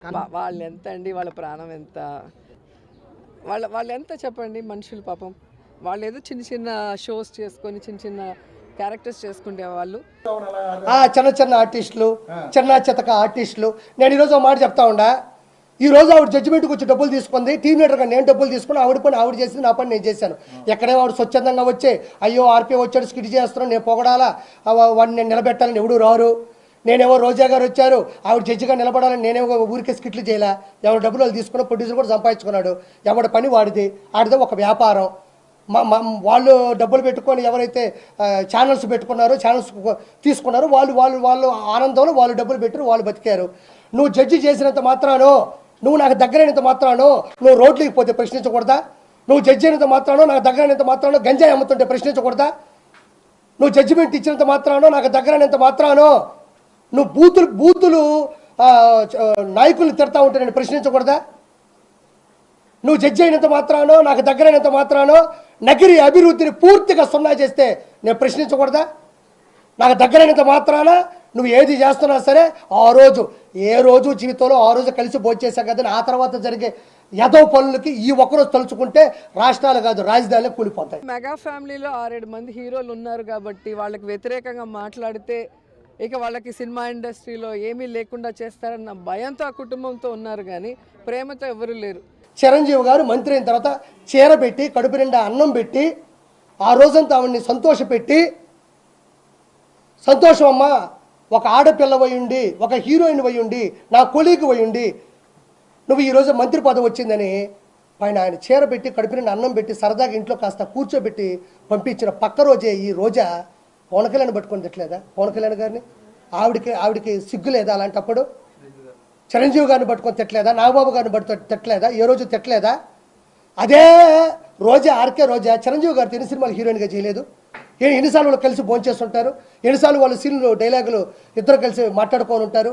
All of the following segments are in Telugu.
వాళ్ళు ఎంత అండి, వాళ్ళ ప్రాణం ఎంత, వాళ్ళు ఎంత చెప్పండి మనుషులు పాపం. వాళ్ళు ఏదో చిన్న చిన్న షోస్ చేసుకొని చిన్న చిన్న క్యారెక్టర్స్ చేసుకుంటే వాళ్ళు చిన్న చిన్న ఆర్టిస్టులు, చిన్న చితక ఆర్టిస్టులు. నేను ఈరోజు ఒక మాట చెప్తా ఉండా. ఈరోజు ఆవిడ జడ్జిమెంట్కి వచ్చి డబ్బులు తీసుకుంది, టీం లీడర్గా నేను డబ్బులు తీసుకుని ఆవిడ పని ఆవిడ చేసింది, నా పని నేను చేశాను. ఎక్కడే వాడు స్వచ్ఛందంగా వచ్చే అయ్యో ఆర్పీ వచ్చాడు స్కిట్ చేస్తున్నాను నేను పొగడాలా, వాడిని నేను నిలబెట్టాలని ఎవడు రారు. నేనేమో రోజా గారు వచ్చారు ఆవిడ జడ్జిగా నిలబడాలని నేనేమో ఊరికే స్కిట్లు చేయలే. ఎవరు డబ్బులు వాళ్ళు తీసుకున్న ప్రొడ్యూసర్ కూడా సంపాదించుకున్నాడు. ఎవడి పని వాడిది, ఆడిదే ఒక వ్యాపారం. వాళ్ళు డబ్బులు పెట్టుకొని ఎవరైతే ఛానల్స్ పెట్టుకున్నారో ఛానల్స్ తీసుకున్నారో వాళ్ళు ఆనందంలో వాళ్ళు డబ్బులు పెట్టారు, వాళ్ళు బతికారు. నువ్వు జడ్జి చేసినంత మాత్రానో, నువ్వు నాకు దగ్గరైనంత మాత్రానో నువ్వు రోడ్లకి పోతే ప్రశ్నించకూడదా? నువ్వు జడ్జి అయినంత మాత్రానో నాకు దగ్గరైనంత మాత్రానో గంజాయి అమ్ముతుంటే ప్రశ్నించకూడదా? నువ్వు జడ్జిమెంట్ ఇచ్చినంత మాత్రానో నాకు దగ్గరైనంత మాత్రానో నువ్వు బూతులు నాయకుల్ని తిడతా ఉంటే నేను ప్రశ్నించకూడదా? నువ్వు జడ్జి అయినంత మాత్రానో నాకు దగ్గరైనంత మాత్రానో నగిరి అభివృద్ధిని పూర్తిగా సున్నా చేస్తే నేను ప్రశ్నించకూడదా? నాకు దగ్గరైనంత మాత్రాన నువ్వు ఏది చేస్తున్నా సరే ఏ రోజు జీవితంలో ఆ రోజు కలిసి భోంచేసాం కదా, ఆ తర్వాత జరిగే యదో పనులకి ఈ ఒక్కరోజు తలుచుకుంటే రాష్ట్రాలు కాదు రాజధానిలో కూలిపోతాయి. మెగా ఫ్యామిలీలో 6-7 మంది హీరోలు ఉన్నారు కాబట్టి వాళ్ళకి వ్యతిరేకంగా మాట్లాడితే ఇక వాళ్ళకి సినిమా ఇండస్ట్రీలో ఏమీ లేకుండా చేస్తారన్న భయంతో ఆ కుటుంబంతో ఉన్నారు, కానీ ప్రేమతో ఎవరు లేరు. చిరంజీవి గారు మంత్రి అయిన తర్వాత చీర పెట్టి కడుపు నిండా అన్నం పెట్టి ఆ రోజంతా ఆవిడ్ని సంతోషపెట్టి, సంతోషం అమ్మా ఒక ఆడపిల్ల వయ్యుండి ఒక హీరోయిన్ వయ్యుండి నా కొలీగ్ వయ్యుండి నువ్వు ఈరోజు మంత్రి పదవి వచ్చిందని పైన ఆయన చీర పెట్టి కడుపు నిండా అన్నం పెట్టి సరదాగా ఇంట్లో కాస్త కూర్చోబెట్టి పంపించిన పక్క రోజే ఈ రోజా పవన్ కళ్యాణ్ పట్టుకొని తిట్టలేదా? పవన్ కళ్యాణ్ గారిని ఆవిడికి సిగ్గు లేదా? అలాంటప్పుడు చిరంజీవి గారిని పట్టుకొని తిట్టలేదా? నాగబాబు గారిని పట్టుకొని తిట్టలేదా? ఏ రోజు తిట్టలేదా? అదే రోజా, ఆర్కే రోజా చిరంజీవి గారితో ఎన్ని సినిమాలు హీరోయిన్గా చేయలేదు? ఎన్నిసార్లు వాళ్ళు కలిసి భోంచేస్తుంటారు, ఎన్నిసార్లు వాళ్ళు సీన్లు డైలాగులు ఇద్దరు కలిసి మాట్లాడుకొని ఉంటారు,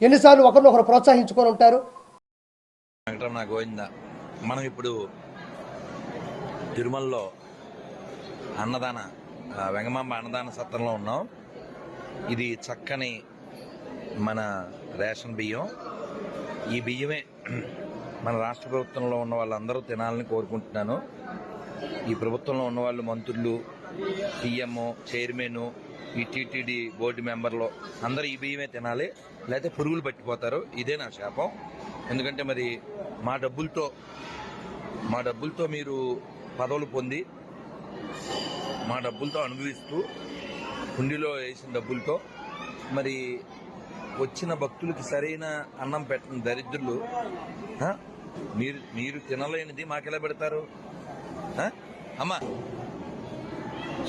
ఎన్నిసార్లు ఒకరినొకరు ప్రోత్సహించుకొని ఉంటారు. మనం ఇప్పుడు తిరుమలలో అన్నదాన వెంగమాంబ అన్నదాన సత్రంలో ఉన్నాం. ఇది చక్కని మన రేషన్ బియ్యం. ఈ బియ్యమే మన రాష్ట్ర ప్రభుత్వంలో ఉన్న వాళ్ళందరూ తినాలని కోరుకుంటున్నాను. ఈ ప్రభుత్వంలో ఉన్న వాళ్ళు మంత్రులు, సీఎం, చైర్మన్, ఈ టీటీడీ బోర్డు మెంబర్లు అందరూ ఈ బియ్యమే తినాలి, లేకపోతే పురుగులు పట్టిపోతారు. ఇదే నా శాపం. ఎందుకంటే మరి మా డబ్బులతో మీరు పదవులు పొంది మా డబ్బులతో అనుభవిస్తూ హుండీలో వేసిన డబ్బులతో మరి వచ్చిన భక్తులకి సరైన అన్నం పెట్టిన దరిద్రులు మీరు తినలేనిది మాకెలా పెడతారు అమ్మా?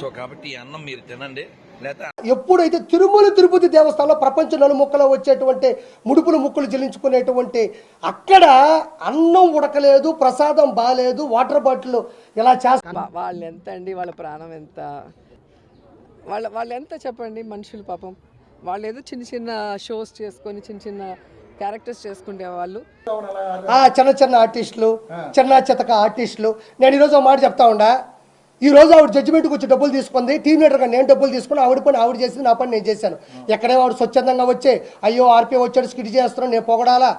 సో కాబట్టి ఈ అన్నం మీరు తినండి. లేదా ఎప్పుడైతే తిరుమల తిరుపతి దేవస్థానంలో ప్రపంచ నలుముక్కలో వచ్చేటువంటి ముక్కులు చెల్లించుకునేటువంటి అక్కడ అన్నం ఉడకలేదు, ప్రసాదం బాగాలేదు, వాటర్ బాటిల్ ఇలా చేస్తా. వాళ్ళు ఎంత అండి, వాళ్ళ ప్రాణం ఎంత, వాళ్ళు ఎంత చెప్పండి మనుషులు పాపం. వాళ్ళు ఏదో చిన్న చిన్న షోస్ చేసుకొని చిన్న చిన్న క్యారెక్టర్స్ చేసుకుంటే వాళ్ళు చిన్న చిన్న ఆర్టిస్టులు, చిన్న చితక ఆర్టిస్టులు. నేను ఈరోజు ఒక మాట చెప్తా ఉండా. ఈరోజు ఆవిడ జడ్జిమెంట్కి వచ్చి డబ్బులు తీసుకుంది, టీం లీడర్గా నేను డబ్బులు తీసుకుని ఆవిడ పని ఆవిడ చేసింది, నా పని నేను చేశాను. ఎక్కడే వాడు స్వచ్ఛందంగా వచ్చే అయ్యో ఆర్పీ వచ్చాడు స్కిట్ చేస్తున్నాను నేను పొగడాలా,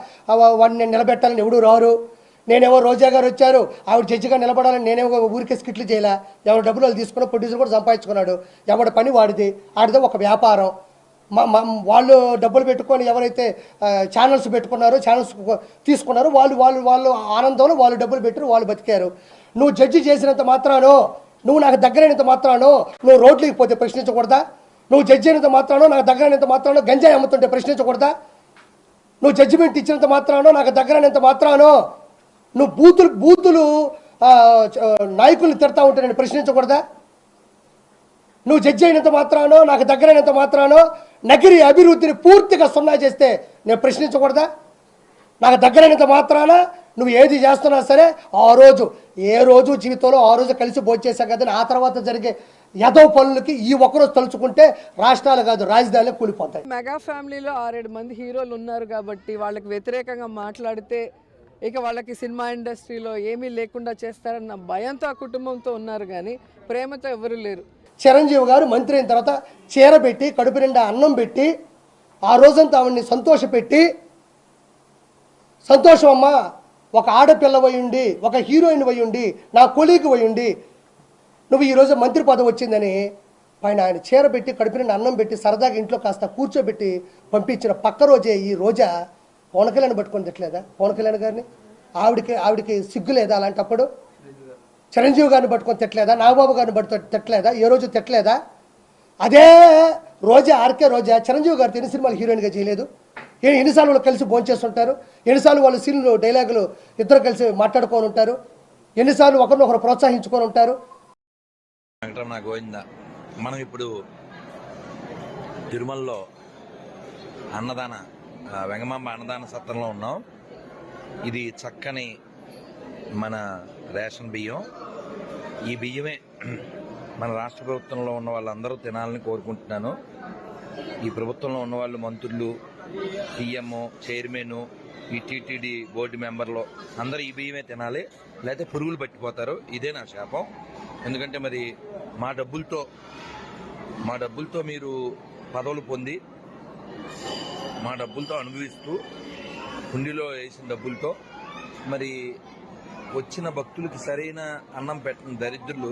వాడిని నేను నిలబెట్టాలని ఎవడు రారు. నేనేమో రోజా గారు వచ్చారు ఆవిడ జడ్జిగా నిలబడాలని నేనేమో ఊరికే స్కిట్లు చేయలే. ఎవరు డబ్బులు వాళ్ళు తీసుకున్న ప్రొడ్యూసర్ కూడా సంపాదించుకున్నాడు. ఎవడి పని వాడిది, ఆడిదే ఒక వ్యాపారం. వాళ్ళు డబ్బులు పెట్టుకొని ఎవరైతే ఛానల్స్ పెట్టుకున్నారో ఛానల్స్ తీసుకున్నారో వాళ్ళు ఆనందంలో వాళ్ళు డబ్బులు పెట్టారు, వాళ్ళు బతికారు. నువ్వు జడ్జి చేసినంత మాత్రానో, నువ్వు నాకు దగ్గరైనంత మాత్రానో నువ్వు రోడ్లకి పోతే ప్రశ్నించకూడదా? నువ్వు జడ్జి అయినంత మాత్రానో నాకు దగ్గరైనంత మాత్రానో గంజాయి అమ్ముతుంటే ప్రశ్నించకూడదా? నువ్వు జడ్జిమెంట్ ఇచ్చినంత మాత్రానో నాకు దగ్గరైనంత మాత్రానో నువ్వు బూతులు నాయకుల్ని తిడతా ఉంటే నేను ప్రశ్నించకూడదా? నువ్వు జడ్జి అయినంత మాత్రానో నాకు దగ్గరైనంత మాత్రానో నగిరి అభివృద్ధిని పూర్తిగా సున్నా చేస్తే నేను ప్రశ్నించకూడదా? నాకు దగ్గరైనంత మాత్రాన నువ్వు ఏది చేస్తున్నా సరే ఏ రోజు జీవితంలో ఆ రోజు కలిసి భోంచేసాం కదా, ఆ తర్వాత జరిగే యదో పనులకి ఈ ఒక్కరోజు తలుచుకుంటే రాష్ట్రాలు కాదు రాజధానిలో కూలిపోతాయి. మెగా ఫ్యామిలీలో 6-7 మంది హీరోలు ఉన్నారు కాబట్టి వాళ్ళకి వ్యతిరేకంగా మాట్లాడితే ఇక వాళ్ళకి సినిమా ఇండస్ట్రీలో ఏమీ లేకుండా చేస్తారన్న భయంతో ఆ కుటుంబంతో ఉన్నారు, కానీ ప్రేమతో ఎవరు లేరు. చిరంజీవి గారు మంత్రి అయిన తర్వాత చీర పెట్టి కడుపు నిండా అన్నం పెట్టి ఆ రోజంతా ఆవిడ్ని సంతోషపెట్టి, సంతోషం అమ్మా, ఒక ఆడపిల్ల ఉండి, ఒక హీరోయిన్ ఉండి, నా కొలీగ్ ఉండి, నువ్వు ఈరోజు మంత్రి పదవి వచ్చిందని పైన ఆయన చీర పెట్టి కడుపు నిండా అన్నం పెట్టి సరదాగా ఇంట్లో కాస్త కూర్చోబెట్టి పంపించిన పక్క రోజే ఈ రోజా పవన్ కళ్యాణ్ పట్టుకొని తిట్టలేదా? పవన్ కళ్యాణ్ గారిని ఆవిడికి సిగ్గు లేదా? అలాంటప్పుడు చిరంజీవి గారిని పట్టుకొని తిట్టలేదా? నాగబాబు గారిని పట్టుకొని తిట్టలేదా? ఏ రోజు తిట్టలేదా? అదే రోజా, ఆర్కే రోజా చిరంజీవి గారితో ఎన్ని సినిమాలు హీరోయిన్గా చేయలేదు? ఎన్నిసార్లు వాళ్ళు కలిసి భోంచేస్తుంటారు, ఎన్నిసార్లు వాళ్ళు సీన్లు డైలాగులు ఇద్దరు కలిసి మాట్లాడుకొని ఉంటారు, ఎన్నిసార్లు ఒకరినొకరు ప్రోత్సహించుకొని ఉంటారు. వెంకటరమణ గోవింద. మనం ఇప్పుడు తిరుమలలో వెంగమాంబ అన్నదాన సత్రంలో ఉన్నాం. ఇది చక్కని మన రేషన్ బియ్యం. ఈ బియ్యమే మన రాష్ట్ర ప్రభుత్వంలో ఉన్న వాళ్ళందరూ తినాలని కోరుకుంటున్నాను. ఈ ప్రభుత్వంలో ఉన్న వాళ్ళు మంత్రులు, సీఎం, చైర్మన్, ఈ టీటీడీ బోర్డు మెంబర్లు అందరూ ఈ బియ్యమే తినాలి, లేకపోతే పురుగులు పట్టిపోతారు. ఇదే నా శాపం. ఎందుకంటే మరి మా డబ్బులతో మీరు పదవులు పొంది, మా డబ్బులతో అనుభవిస్తూ, హుండీలో వేసిన డబ్బులతో మరి వచ్చిన భక్తులకి సరైన అన్నం పెట్టిన దరిద్రులు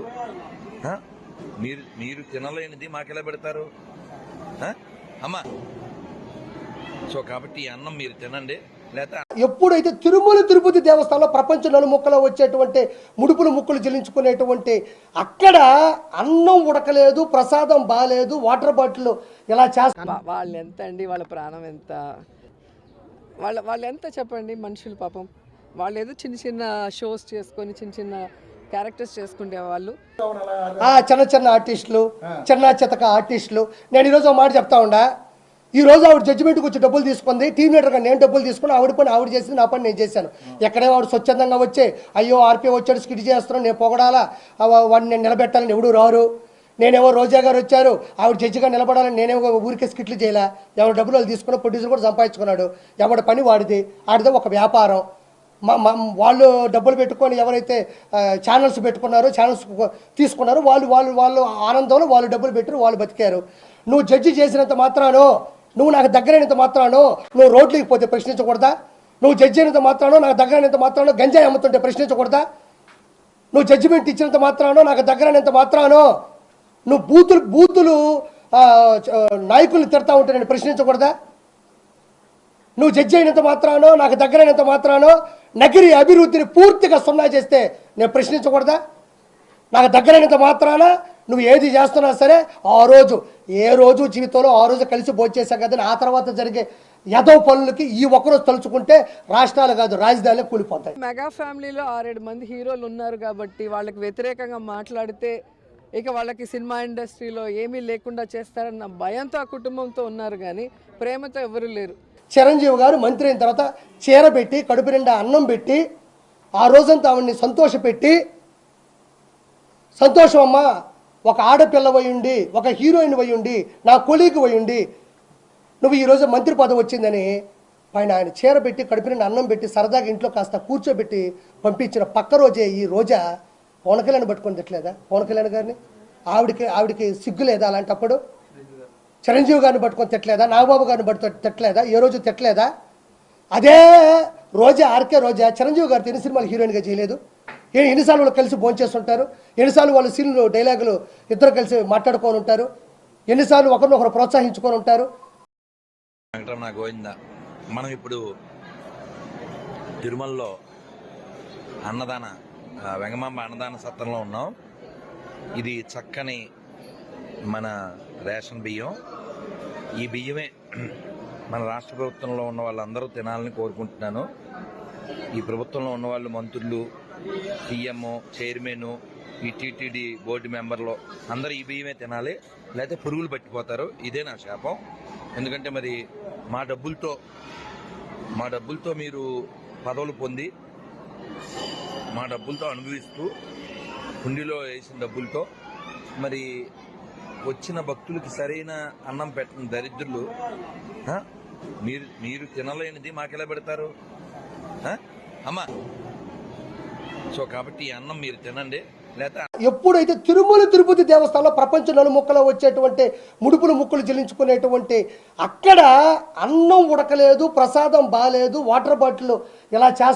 మీరు తినలేనిది మాకెలా పెడతారు అమ్మా? సో కాబట్టి ఈ అన్నం మీరు తినండి. లేదా ఎప్పుడైతే తిరుపతి దేవస్థానంలో ప్రపంచ నలుముక్కలో వచ్చేటువంటి ముడుపులు చెల్లించుకునేటువంటి అక్కడ అన్నం ఉడకలేదు, ప్రసాదం బాగాలేదు, వాటర్ బాటిల్ ఇలా చేస్తారు. వాళ్ళు ఎంత అండి, వాళ్ళ ప్రాణం ఎంత, వాళ్ళు ఎంత చెప్పండి మనుషులు పాపం. వాళ్ళు ఏదో చిన్న చిన్న షోస్ చేసుకొని చిన్న చిన్న క్యారెక్టర్స్ చేసుకుంటే వాళ్ళు చిన్న ఆర్టిస్టులు, చిన్న చితక ఆర్టిస్టులు. నేను ఈరోజు మాట చెప్తా ఉండా, ఈ రోజు ఆవిడ జడ్జిమెంట్కి వచ్చి డబ్బులు తీసుకుంది, టీం లీడర్గా నేను డబ్బులు తీసుకుని ఆవిడ పని ఆవిడ చేసింది, నా పని నేను చేశాను. ఎక్కడే ఆవిడ స్వచ్ఛందంగా వచ్చే అయ్యో ఆర్పీ వచ్చాడు స్కిట్ చేస్తున్నాను, నేను పొగడాలా, వాడిని నేను నిలబెట్టాలని ఎవడు రారు. నేనేమో రోజా గారు వచ్చారు, ఆవిడ జడ్జిగా నిలబడాలని నేనేమో ఊరికే స్కిట్లు చేయలే. ఎవరు డబ్బులు వాళ్ళు తీసుకున్న ప్రొడ్యూసర్ కూడా సంపాదించుకున్నాడు. ఎవరి పని వాడిది ఒక వ్యాపారం. వాళ్ళు డబ్బులు పెట్టుకొని ఎవరైతే ఛానల్స్ పెట్టుకున్నారో, ఛానల్స్ తీసుకున్నారో వాళ్ళు ఆనందంలో వాళ్ళు డబ్బులు పెట్టారు, వాళ్ళు బతికారు. నువ్వు జడ్జి చేసినంత మాత్రానో, నువ్వు నాకు దగ్గరైనంత మాత్రానో నువ్వు రోడ్లకి పోతే ప్రశ్నించకూడదా? నువ్వు జడ్జి అయినంత మాత్రానో, నాకు దగ్గరైనంత మాత్రానో గంజాయి అమ్ముతుంటే ప్రశ్నించకూడదా? నువ్వు జడ్జిమెంట్ ఇచ్చినంత మాత్రానో, నాకు దగ్గరైనంత మాత్రానో నువ్వు బూతులు నాయకుల్ని తిడతా ఉంటే నేను ప్రశ్నించకూడదా? నువ్వు జడ్జి అయినంత మాత్రానో, నాకు దగ్గరైనంత మాత్రానో నగరి అభివృద్ధిని పూర్తిగా సున్నా చేస్తే నేను ప్రశ్నించకూడదా? నాకు దగ్గరైనంత మాత్రాన నువ్వు ఏది చేస్తున్నా సరే ఏ రోజు జీవితంలో ఆ రోజు కలిసి భోంచేసాం కదా, ఆ తర్వాత జరిగే యదో పనులకి ఈ ఒక్కరోజు తలుచుకుంటే రాష్ట్రాలు కాదు రాజధానిలో కూలిపోతాయి. మెగా ఫ్యామిలీలో 6-7 మంది హీరోలు ఉన్నారు కాబట్టి వాళ్ళకి వ్యతిరేకంగా మాట్లాడితే ఇక వాళ్ళకి సినిమా ఇండస్ట్రీలో ఏమీ లేకుండా చేస్తారన్న భయంతో ఆ కుటుంబంతో ఉన్నారు, కానీ ప్రేమతో ఎవరు లేరు. చిరంజీవి గారు మంత్రి అయిన తర్వాత చీర పెట్టి కడుపు నిండా అన్నం పెట్టి ఆ రోజంతా ఆవిడ్ని సంతోషపెట్టి, సంతోషం అమ్మా, ఒక ఆడపిల్ల ఉండి, ఒక హీరోయిన్ ఉండి, నా కొలీగ్ ఉండి, నువ్వు ఈరోజు మంత్రి పదవి వచ్చిందని పైన ఆయన చీర పెట్టి కడుపు నిండా అన్నం పెట్టి సరదాగా ఇంట్లో కాస్త కూర్చోబెట్టి పంపించిన పక్క రోజే ఈ రోజా పవన్ కళ్యాణ్ పట్టుకొని తిట్టలేదా? పవన్ కళ్యాణ్ గారిని ఆవిడికి సిగ్గు లేదా? అలాంటప్పుడు చిరంజీవి గారిని పట్టుకొని తిట్టలేదా? నాగబాబు గారిని పట్టుకొని తిట్టలేదా? ఏ రోజు తిట్టలేదా? అదే రోజా, ఆర్కే రోజా చిరంజీవి గారితో ఎన్ని సినిమాలు హీరోయిన్గా చేయలేదు? ఎన్నిసార్లు వాళ్ళు కలిసి భోంచేస్తుంటారు, ఎన్నిసార్లు వాళ్ళు సీన్లు డైలాగులు ఇద్దరు కలిసి మాట్లాడుకొని ఉంటారు, ఎన్నిసార్లు ఒకరినొకరు ప్రోత్సహించుకొని ఉంటారు. వెంకటరమణ గోవింద. మనం ఇప్పుడు తిరుమలలో వెంగమాంబ అన్నదాన సత్రంలో ఉన్నాం. ఇది చక్కని మన రేషన్ బియ్యం. ఈ బియ్యమే మన రాష్ట్ర ప్రభుత్వంలో ఉన్న వాళ్ళందరూ తినాలని కోరుకుంటున్నాను. ఈ ప్రభుత్వంలో ఉన్న వాళ్ళు మంత్రులు, సీఎం, చైర్మన్, ఈ టీటీడీ బోర్డు మెంబర్లు అందరూ ఈ బియ్యమే తినాలి, లేకపోతే పురుగులు పట్టిపోతారు. ఇదే నా శాపం. ఎందుకంటే మరి మా డబ్బులతో మీరు పదవులు పొంది, మా డబ్బులతో అనుభవిస్తూ, హుండీలో వేసిన డబ్బులతో మరి వచ్చిన భక్తులకి సరైన అన్నం పెట్టిన దరిద్రులు మీరు తినలేనిది మాకెలా పెడతారు అమ్మా? సో కాబట్టి ఈ అన్నం మీరు తినండి. లేదా ఎప్పుడైతే తిరుమల తిరుపతి దేవస్థానంలో ప్రపంచ నలుముక్కలో వచ్చేటువంటి ముడుపులు ముక్కులు చెల్లించుకునేటువంటి అక్కడ అన్నం ఉడకలేదు, ప్రసాదం బాలేదు, వాటర్ బాటిల్ ఇలా చేస్తారు.